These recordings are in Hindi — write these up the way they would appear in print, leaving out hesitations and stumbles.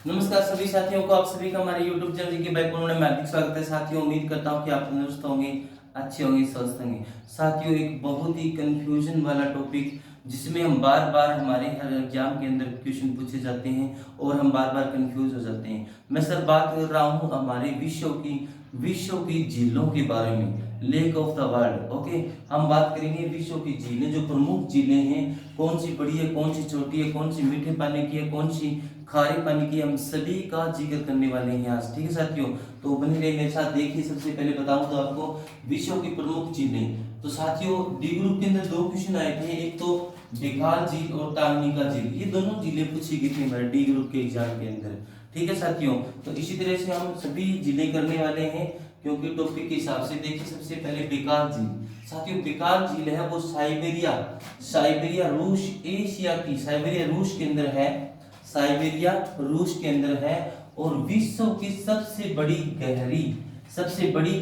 नमस्कार सभी साथियों को, आप सभी का हमारे YouTube चैनल के बैकग्राउंड में हार्दिक स्वागत है। साथियों, उम्मीद करता हूं कि आप तंदुरुस्त होंगे, अच्छे होंगे, स्वस्थ होंगे। साथियों, एक बहुत ही कंफ्यूजन वाला टॉपिक जिसमें हम बार बार हमारे हर एग्जाम के अंदर क्वेश्चन पूछे जाते हैं और हम बार बार कंफ्यूज हो जाते हैं। मैं सर बात कर रहा हूं हमारे विश्व की झीलों के बारे में, lake of the world. Okay, हम बात करेंगे विश्व की झीलें, जो प्रमुख झीलें हैं, कौन सी बड़ी है, कौन सी छोटी है, कौन सी मीठे पानी की है, कौन सी खारे पानी की, हम सभी का जिक्र करने वाले हैं आज। ठीक है साथियों, तो बने रहिए मेरे साथ। देखिए, सबसे पहले बताऊं तो आपको विश्व की प्रमुख झीलें। तो साथियों, डी ग्रुप के अंदर दो क्वेश्चन आए थे, एक तो बेकाल झील और टांगनिका झील। ये दोनों झीलें पूछी गई थी हमारे डी ग्रुप के एग्जाम के अंदर। ठीक है साथियों, तो इसी तरह से हम सभी झीलें करने वाले हैं क्योंकि टॉपिक के हिसाब से। देखिए, सबसे पहले बेकाल झील। साथियों, बेकाल झील है वो साइबेरिया रूस एशिया की, साइबेरिया रूस के अंदर है, साइबेरिया रूस के अंदर है और विश्व की सबसे बड़ी भी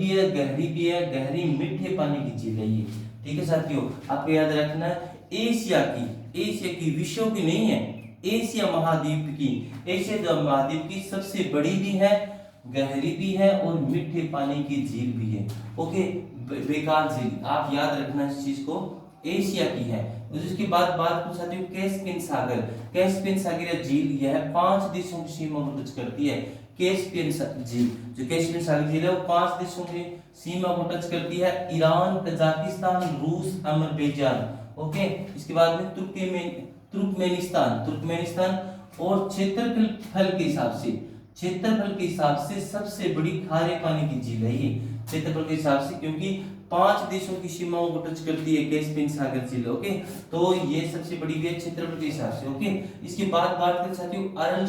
है, गहरी भी है, गहरी मीठे पानी की झील है ये। ठीक है साथियों, आपको याद रखना है एशिया की, विश्व की नहीं है, एशिया महाद्वीप की सबसे बड़ी भी है, गहरी भी है और मीठे पानी की झील भी है। ओके, बेकाल झील आप याद रखना इस चीज को, एशिया की है। उसके बाद बात कर सकते हो कैस्पियन सागर झील, यह 5 देशों की सीमा को टच करती है। कैस्पियन झील, जो कैस्पियन सागर झील है वो 5 देशों की सीमा को टच करती है, ईरान, कजाकिस्तान, रूस, अजरबैजान। ओके, इसके बाद में तुर्कमेनिस्तान और क्षेत्रफल के हिसाब से सबसे बड़ी खारे पानी की झील है ये, क्षेत्रफल के हिसाब से, क्योंकि 5 देशों की सीमाओं को टच करती है कैस्पियन सागर झील। ओके, तो ये सबसे बड़ी भी है क्षेत्रफल के हिसाब से। ओके, इसके बाद बात करें साथियों अरल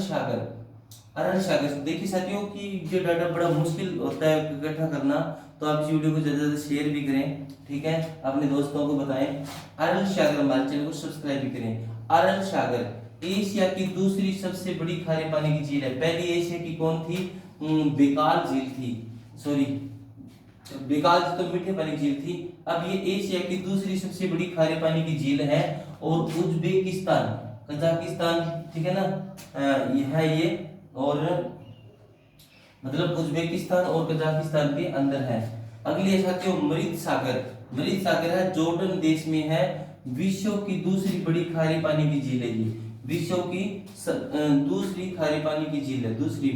सागर। देखिए साथियों कि ये डाटा बड़ा मुश्किल होता है इकट्ठा करना, तो आप इस वीडियो को ज्यादा से ज्यादा शेयर भी करें। ठीक है, अपने दोस्तों को बताएं। अरल सागर, हमारे चैनल को सब्सक्राइब भी करें। अरल सागर एशिया की दूसरी सबसे बड़ी खारे पानी की झील है। पहली एशिया की कौन थी? बेकाल झील थी, सॉरी, बेकाल तो मीठे पानी की झील थी। अब ये एशिया की दूसरी सबसे बड़ी खारे पानी की झील है और उज्बेकिस्तान, कजाकिस्तान, ठीक है ना, यह है ये, और मतलब उज्बेकिस्तान और कजाकिस्तान के अंदर है। अगली है साथियों मृत सागर है, जॉर्डन देश में है, विश्व की दूसरी बड़ी खारे पानी की झील है ये, विश्व की दूसरी खारे पानी की झील है, दूसरी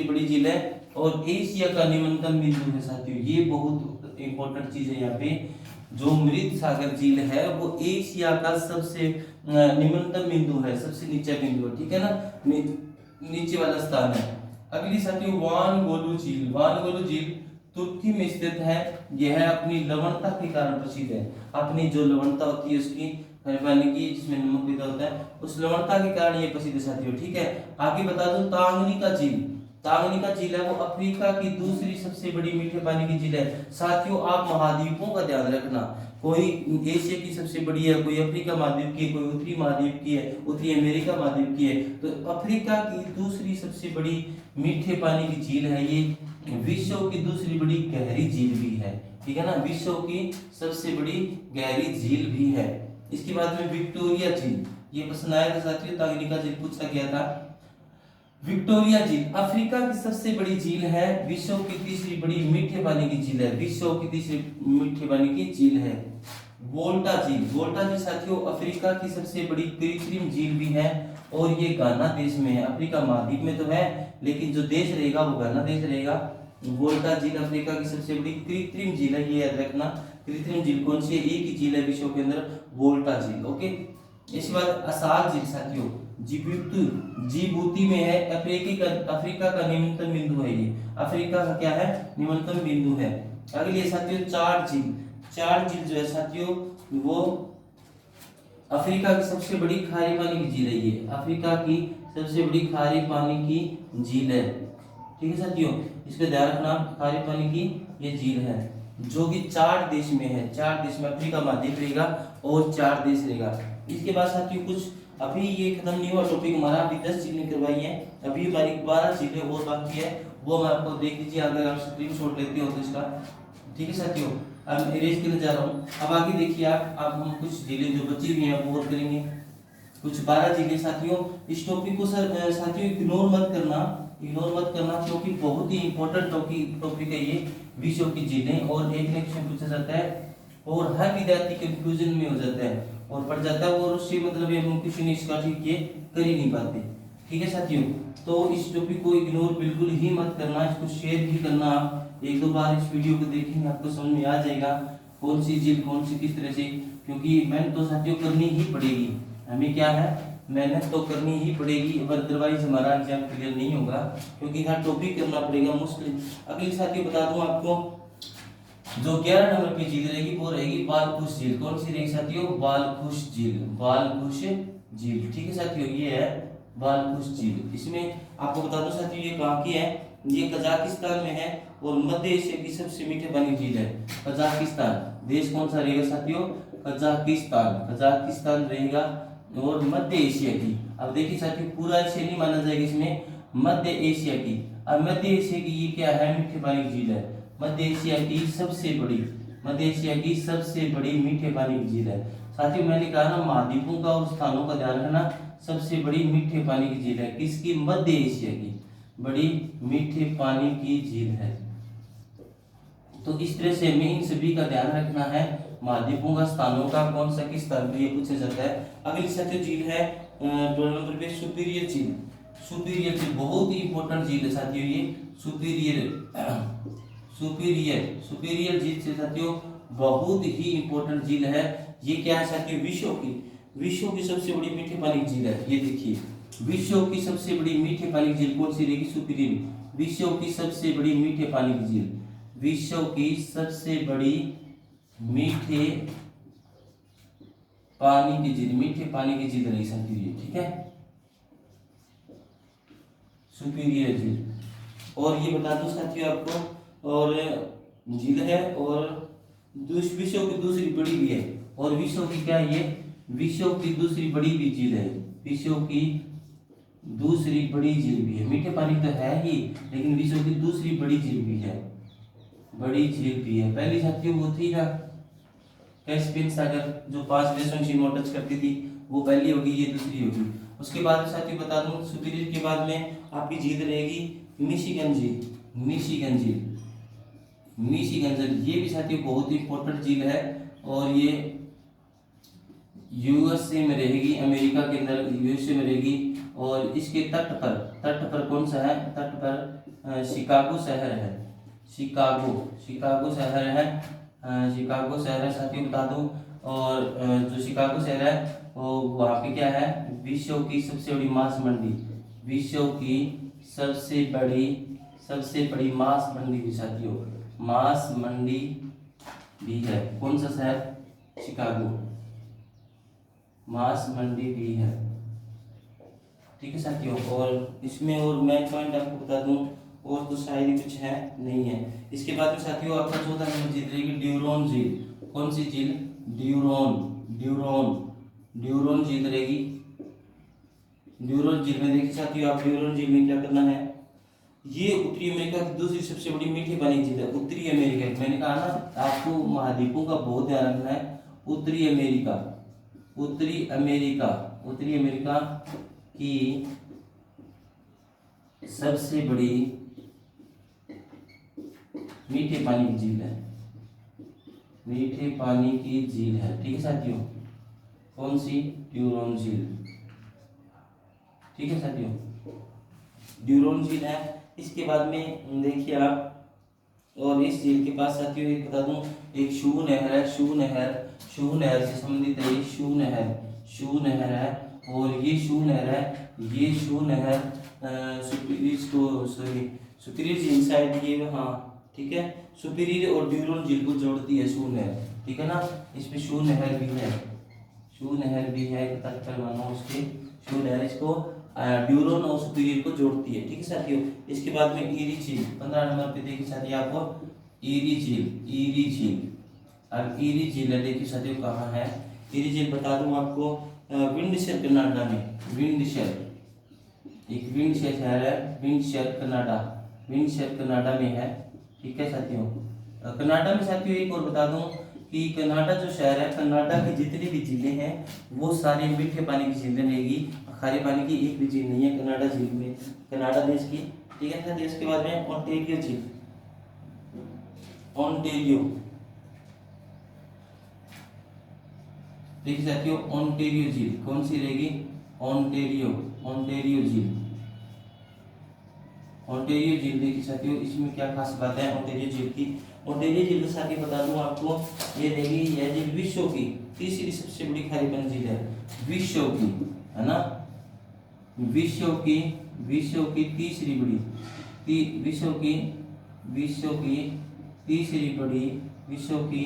बड़ी झील है और एशिया का निम्नतम बिंदु है साथियों। ये बहुत इंपॉर्टेंट चीज है यहाँ पे, जो मृत सागर झील है वो एशिया का सबसे निम्नतम बिंदु है, सबसे नीचा बिंदु है। ठीक है ना, नीचे वाला स्थान है। अगली साथियों वान गोलू झील तुर्की में स्थित है। यह अपनी लवणता के कारण प्रसिद्ध है, अपनी जो लवणता होती है उसकी, पानी की जिसमें नमक भी होता है, उस लवणता के कारण ये प्रसिद्ध है साथियों। ठीक है, आगे बता दूं तांगनिका झील है वो अफ्रीका की दूसरी सबसे बड़ी मीठे पानी की झील है। साथियों, आप महाद्वीपों का ध्यान रखना, कोई एशिया की सबसे बड़ी है, कोई अफ्रीका महाद्वीप की है, कोई उत्तरी महाद्वीप की है, उत्तरी अमेरिका महाद्वीप की है। तो अफ्रीका की दूसरी सबसे बड़ी मीठे पानी की झील है ये, विश्व की दूसरी बड़ी गहरी झील भी है। ठीक है ना, विश्व की सबसे बड़ी गहरी झील भी है। इसके बाद में विक्टोरिया झील, ये प्रश्न आया था साथियों, तांगनिका झील पूछा गया था। विक्टोरिया झील अफ्रीका की सबसे बड़ी झील है, विश्व की तीसरी बड़ी मीठे पानी की झील है, विश्व की तीसरी मीठे पानी की झील है। वोल्टा झील साथियों अफ्रीका की सबसे बड़ी कृत्रिम झील भी है और ये घाना देश में है, अफ्रीका महाद्वीप में तो है लेकिन जो देश रहेगा वो घाना देश रहेगा। वोल्टा झील अफ्रीका की सबसे बड़ी कृत्रिम झील है, ये याद रखना। कृत्रिम झील कौन सी है? एक ही झील है विश्व के अंदर, वोल्टा झील। ओके, इसके बाद असाल झील साथियों जिबूती में है, अफ्रीका का निम्नतम बिंदु है ये, अफ्रीका का क्या है? निम्नतम बिंदु है। अगली है साथियों चार झील जो है साथियों वो अफ्रीका की सबसे बड़ी खारे पानी की झील है ये, अफ्रीका की सबसे बड़ी खारे पानी की झील है। ठीक है साथियों, इसका ध्यान रखना, खारे पानी की ये झील है जो कि 4 देश में है, 4 देश में, अफ्रीका महाद्वीप रहेगा और 4 देश रहेगा। इसके बाद साथियों कुछ अभी ये खत्म नहीं हुआ टॉपिक हमारा, अभी 10 झीलें करवाई हैं, अभी हमारी 12 झीलें और बाकी है, वो मैं आपको देख लीजिए अगर आप स्क्रीनशॉट लेते हो तो इसका। ठीक है साथियों, अब इरेज करने जा रहा हूँ। अब आगे देखिए आप हम कुछ झीलें जो बची हुई हैं वो और करेंगे। कुछ 12 झीलें साथियों। इस टॉपिक को साथियों इग्नोर मत करना क्योंकि बहुत ही इंपॉर्टेंट टॉपिक है ये, विश्व की झीलें। और एक क्वेश्चन पूछा जाता है और हर विद्यार्थी कंफ्यूजन में हो जाता है और पढ़ जाता है और उससे मतलब ये हम क्वेश्चन इसका ठीक ये कर ही नहीं पाते। ठीक है साथियों, तो इस टॉपिक को इग्नोर बिल्कुल ही मत करना, इसको शेयर भी करना। आप 1-2 बार इस वीडियो को देखेंगे आपको समझ में आ जाएगा कौन सी झील कौन सी किस तरह से, क्योंकि मेहनत तो साथियों करनी ही पड़ेगी। हमें क्या है, मेहनत तो करनी ही पड़ेगी, अदरवाइज हमारा एग्जाम क्लियर नहीं होगा, क्योंकि हर टॉपिक करना पड़ेगा मुश्किल। अगली साथियों बता दूं आपको, जो 11 नंबर की झील रहेगी वो रहेगी बालखुश झील। कौन सी रहेगी साथियों, बालखुश झील, बालखुश झील। ठीक है साथियों, ये है बालखुश झील। इसमें आपको बता दूं साथियों ये कहाँ की है, ये कजाकिस्तान में है और मध्य एशिया की सबसे मीठे पानी झील है। कजाकिस्तान देश कौन सा रहेगा साथियों, कजाकिस्तान रहेगा और मध्य एशिया की। अब देखिए साथियों पूरा एशिया नहीं माना जाएगा इसमें, मध्य एशिया की। अब मध्य एशिया की ये क्या है, मीठे पानी की झील है। मध्य एशिया की सबसे बड़ी मीठे पानी की झील है। साथियों मैंने कहा ना महाद्वीपों का और स्थानों का ध्यान रखना, सबसे बड़ी मीठे पानी की झील है किसकी, मध्य एशिया की बड़ी मीठे पानी की झील है। तो इस तरह से हमें इन सभी का ध्यान रखना है, महाद्वीपों का स्थानों का कौन सा किस स्थान पर ये पूछा जाता है। अगली साथियों झील है 2 नंबर पे सुपीरियर झील। सुपीरियर झील बहुत ही इंपॉर्टेंट झील है साथियों, ये सुपीरियर झील से साथियों बहुत ही इंपॉर्टेंट झील है। ये क्या है साथियों, विश्व की सबसे बड़ी मीठे पानी की झील है। ये देखिए विश्व की सबसे बड़ी मीठे पानी की झील कौन सी रहेगी, सुपीरियर। विश्व की सबसे बड़ी मीठे पानी की झील, विश्व की सबसे बड़ी मीठे पानी की झील, मीठे पानी की झील रही साथियों। ठीक है, सुपीरियर झील। और ये बता दूं साथियों आपको, और झील है और विश्व की दूसरी बड़ी भी है। और विश्व की क्या है, ये विश्व की दूसरी बड़ी भी झील है, विश्व की दूसरी बड़ी झील भी है। मीठे पानी तो है ही लेकिन विश्व की दूसरी बड़ी झील भी है, पहली साथियों वो थी ना कैस्पियन सागर, जो 5 देशों की सीमा टच करती थी, वो पहली होगी, ये दूसरी होगी। उसके बाद साथियों बता दूं सुपीरियर के बाद में आपकी झील रहेगी मिशिगन झील। ये भी साथियों बहुत ही इंपॉर्टेंट झील है और ये यूएसए में रहेगी, अमेरिका के अंदर यूएसए में रहेगी। और इसके तट पर कौन सा है, तट पर शिकागो शहर है, शिकागो शहर है साथियों बता दूं। और जो शिकागो शहर है वहाँ पे क्या है, विश्व की सबसे बड़ी मांस मंडी, विश्व की सबसे बड़ी मांस मंडी भी साथियों, मांस मंडी भी है। कौन सा शहर, शिकागो, मांस मंडी भी है। ठीक है साथियों, और इसमें और मैं पॉइंट आपको बता दूं, और तो शायद ही कुछ है नहीं है। इसके बाद में साथियों आपका 14 नंबर झील रहेगी ड्यूरोन झील। कौन सी झील, ड्यूरोन झील रहेगी। ड्यूरोन झील में देखिए साथियों, आप ड्यूरोन झील में क्या करना है, ये उत्तरी अमेरिका की दूसरी सबसे बड़ी मीठी पानी की झील है। उत्तरी अमेरिका, मैंने कहा ना आपको महाद्वीपों का बहुत ध्यान रखना है। उत्तरी अमेरिका की सबसे बड़ी मीठे पानी की झील है, मीठे पानी की झील है। ठीक है साथियों, कौन सी, ड्यूरोन झील। ठीक है साथियों, ड्यूरोन झील है। इसके बाद में देखिए आप, और इस झील के पास साथियों एक बता दूं, एक शू नहर है, शू नहर से संबंधित है, ये शू नहर है। और ये शू नहर सुपीरियर झील शायद ये, हाँ ठीक है, सुपीरियर और ड्यूरोन झील को जोड़ती है शू नहर। ठीक है ना, इसमें शू नहर भी है, तट पर मानो उसके शू नहर इसको ड्यूरोन और सुपीरियर को जोड़ती है। ठीक है साथियों, इसके बाद में ईरी झील 15 नंबर पे देखिए साथियों आपको, ईरी झील। अब ईरी झील है, देखिए साथियों कहाँ है ईरी झील, बता दूं आपको विंडशर कनाडा में, एक विंडशर शहर है, विंडशर कनाडा में है। ठीक है साथियों, कनाडा में साथियों एक और बता दूं कि कनाडा जो शहर है, कनाडा की जितनी भी झीलें हैं वो सारी मीठे पानी की झीलें रहेगी, खारे पानी की एक भी झील नहीं है कनाडा झील में, कनाडा देश की। ठीक है ना। देश के बाद में ओंटारियो झील, ओंटारियो, देखिए साथियों ओंटारियो झील कौन सी रहेगी, ओंटारियो, ओंटारियो झील, ओंटारियो झील। देखिए साथियों इसमें क्या खास बात है ओंटारियो झील की, ओंटारियो झील के साथ ही बता दूं आपको, ये रहेगी यह झील विश्व की तीसरी सबसे बड़ी खारी पानी झील है, विश्व की, है ना, विश्व की तीसरी बड़ी, विश्व की तीसरी बड़ी, विश्व की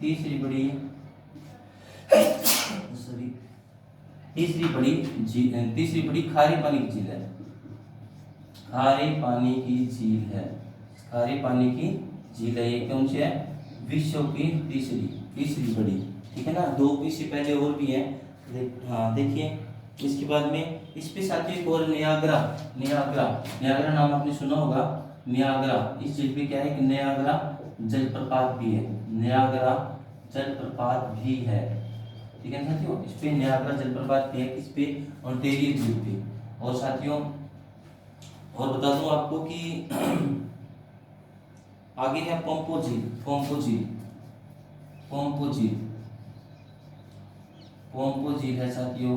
तीसरी बड़ी सॉरी तीसरी बड़ी खारे पानी की झील है, खारे पानी की झील है, खारे पानी की झील है। ये कौन सी है, विश्व की तीसरी बड़ी। ठीक है ना, दो इससे पहले और भी है। हाँ देखिए इसके बाद में इस पे साथियों एक और नियाग्रा, नियाग्रा नाम आपने सुना होगा, नियाग्रा। इस झील पे क्या है कि नियाग्रा जलप्रपात भी है, नियाग्रा जलप्रपात भी है। ठीक है साथियों, इस पे नियाग्रा जलप्रपात भी है, किस पे, ओंटारियो झील पे। और साथियों और बता दूं आपको कि आगे है पोम्पो झील, पोम्पो झील, पोम्पो झील, पोम्पो झील है साथियों।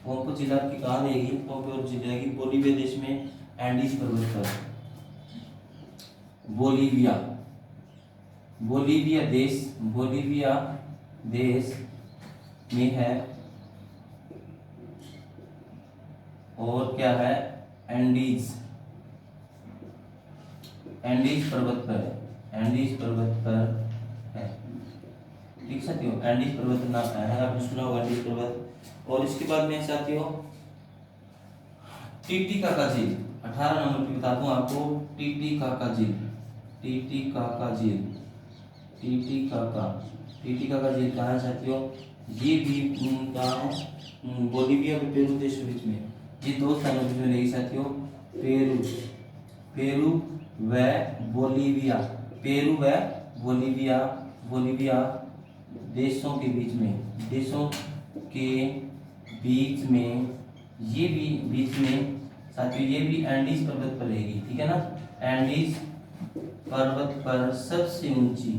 पोम्पो झील आपकी कहाँ रहेगी, पोम्पो झील रहेगी बोलीविया देश में, एंडीज पर्वत पर, बोलीविया, बोलीविया देश में है। और क्या है, एंडीज पर्वत पर है, एंडीज पर्वत पर है। ठीक साथियों, एंडीज पर्वत नाम है, आपने सुना होगा एंडीज पर्वत। और इसके बाद में साथियों टीटीकाका झील, 18 नंबर पे बता दूं आपको, टीटीकाका झील, टीटीकाका झील, टीटीकाका झील कहाँ है साथियों, ये भी कहाँ है, बोलीविया और पेरू देश के बीच में, ये दो स्थानों के बीच में रहेगी साथियों, पेरू व बोलीविया, पेरू व बोलीविया देशों के बीच में, ये भी बीच में साथियों, ये भी एंडीज पर्वत पर रहेगी। ठीक है ना, एंडीज पर्वत पर सबसे ऊंची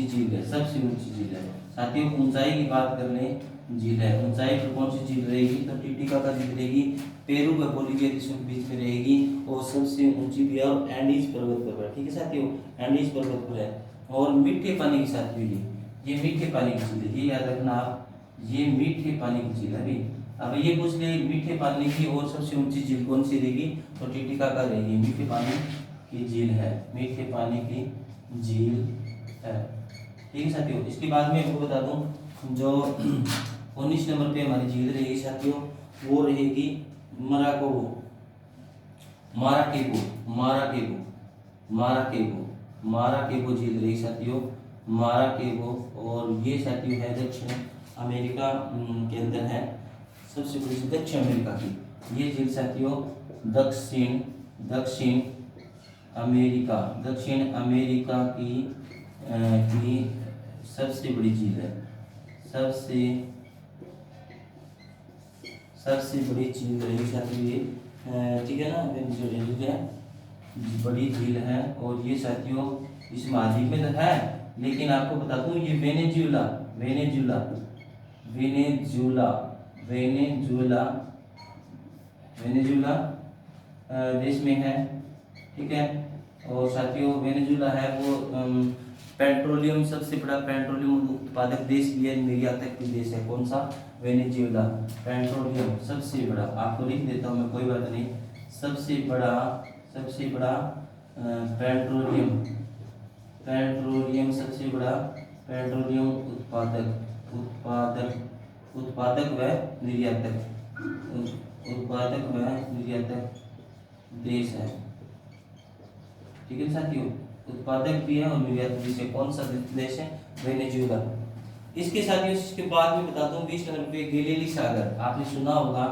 झील है, सबसे ऊंची झील है साथियों। ऊंचाई की बात कर लें, झील है, ऊंचाई पर कौन सी झील रहेगी, तो टीटीकाका झील रहेगी, पेरू व बोलीविया देशों के बीच में रहेगी, और सबसे ऊंची भी है, और एंडीज पर्वत पर है। ठीक है साथियों, एंडीज पर्वत पर है। और मीठे पानी की साथियों ये मीठे पानी की झील है, ये याद रखना आप, ये मीठे पानी की झील है अभी। अब ये पूछ ले मीठे पानी की और सबसे ऊंची झील कौन सी रहेगी, तो टीटीकाका रहेगी, मीठे पानी की झील है, मीठे पानी की झील है। ठीक है साथियों, इसके बाद में आपको बता दूं जो 19 नंबर पे हमारी झील रहेगी साथियों, वो रहेगी माराकेबो झील रहेगी साथियों, माराकेबो। और ये साथियों है दक्षिण अमेरिका के अंदर है, सबसे बड़ी दक्षिण अमेरिका की ये झील साथियों, दक्षिण अमेरिका की सबसे बड़ी झील है, सबसे बड़ी झील रहेगी साथियों ये। ठीक है ना, जो झील है बड़ी झील है। और ये साथियों इस महाद्वीप में तो है, लेकिन आपको बता दूं ये वेनेजुएला देश में है। ठीक है, और साथियों वेनेजुएला है वो पेट्रोलियम, सबसे बड़ा पेट्रोलियम उत्पादक देश भी है, निर्यातक भी देश है। कौन सा, वेनेजुएला, पेट्रोलियम सबसे बड़ा, आपको लिख देता हूँ मैं, कोई बात नहीं, सबसे बड़ा पेट्रोलियम सबसे बड़ा पेट्रोलियम उत्पादक व निर्यातक देश है। ठीक है साथियों, उत्पादक भी है और निर्यातक देश है। कौन सा देश है, वेनेजुएला। इसके साथियों इसके बाद में बता दूं 20 नंबर पे गैलीली सागर, आपने सुना होगा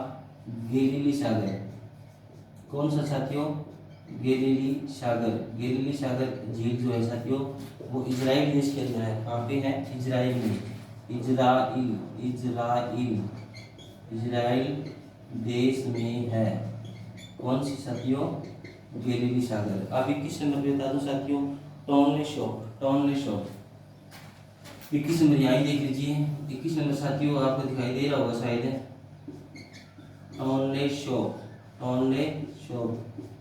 गैलीली सागर, कौन सा साथियों, गैलीली सागर झील जो है साथियों वो इजराइल देश के अंदर है। कहाँ पे है? इजराइल में। इजराइल देश में है। कौन सी साथियों? गैलीली सागर। अब 21 नंबर बता दूं साथियों, टोनले शॉप। 21 नंबर यहाँ देख लीजिए। 21 नंबर साथियों आपको दिखाई दे रहा होगा शायद, टोनले शॉप।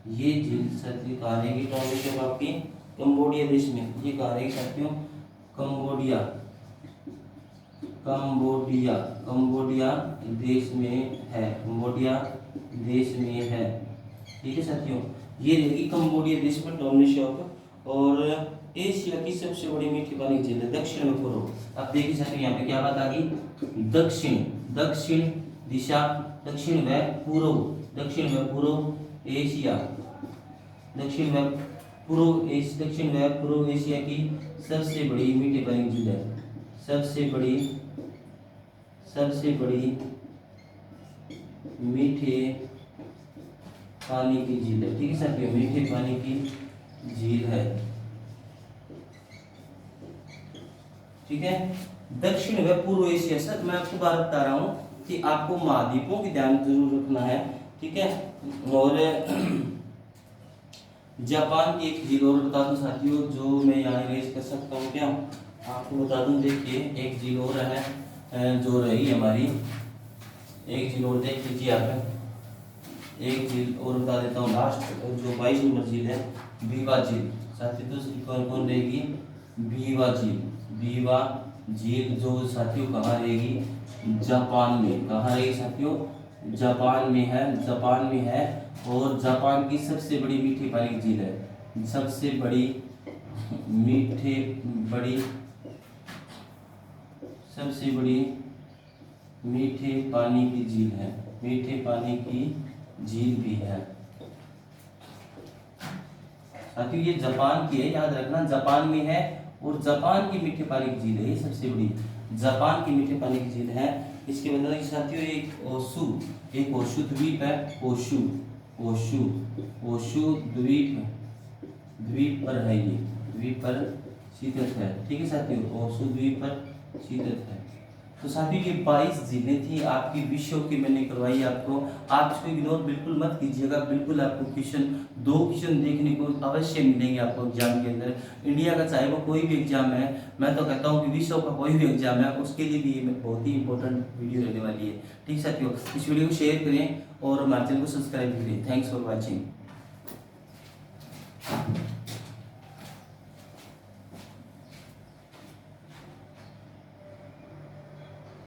ये झील साथियों कहाँ रहेगी? टोनले शॉप आपकी कंबोडिया देश में। ये कहाँ रहेगी साथियों? कंबोडिया देश में है। ठीक है साथियों, ये रहेगी कंबोडिया देश में टोनले शॉप। और एशिया की सबसे बड़ी मीठी पानी की झील है दक्षिण में पूर्व। अब देखिए साथियों यहाँ पे क्या बात आ गई? दक्षिण दिशा, दक्षिण व पूर्व एशिया, दक्षिण व पूर्व एशिया की सबसे बड़ी मीठे पानी की झील है। सबसे बड़ी मीठे पानी की झील है। ठीक है साथियों, मीठे पानी की झील है। ठीक है, दक्षिण व पूर्व एशिया। सर मैं आपको बात बता रहा हूँ कि आपको महाद्वीपों की ध्यान जरूर रखना है। ठीक है, और जापान की एक झील और बता दूं साथियों जो मैं यहाँ रेज कर सकता हूँ। क्या आपको बता दूं? देखिए एक झील और है जो रही हमारी, एक झील और देख लीजिए आप। एक झील और बता देता हूँ लास्ट, जो 22 नंबर झील है, बीवा झील। साथियों दूसरी कौन रहेगी? बीवा झील जो साथियों कहाँ रहेगी? जापान में। कहाँ रहेगी साथियों? जापान में है। और जापान की सबसे बड़ी मीठी पानी की झील है। सबसे बड़ी मीठे पानी की झील है। मीठे पानी की झील भी है साथियों। ये जापान की है, याद रखना, जापान में है। और जापान की मीठे पानी की झील है, ये सबसे बड़ी जापान की मीठे पानी की झील है। इसके बाद साथियों एक ओशु द्वीप है। ओशु द्वीप पर है। ये द्वीप पर स्थित है। ठीक है साथियों, ओशु द्वीप पर स्थित है। तो साथियों ये 22 झीलें थी आपकी विश्व की, मैंने करवाई आपको। आप इसको इग्नोर बिल्कुल मत कीजिएगा। बिल्कुल आपको दो क्वेश्चन देखने को अवश्य मिलेंगे आपको एग्जाम के अंदर। इंडिया का चाहे वो कोई भी एग्जाम है, मैं तो कहता हूँ कि विश्व का कोई भी एग्जाम है, उसके लिए भी बहुत ही इंपॉर्टेंट वीडियो रहने वाली है। ठीक साथियों, इस वीडियो को शेयर करें और हमारे चैनल को सब्सक्राइब करें। Thanks for watching.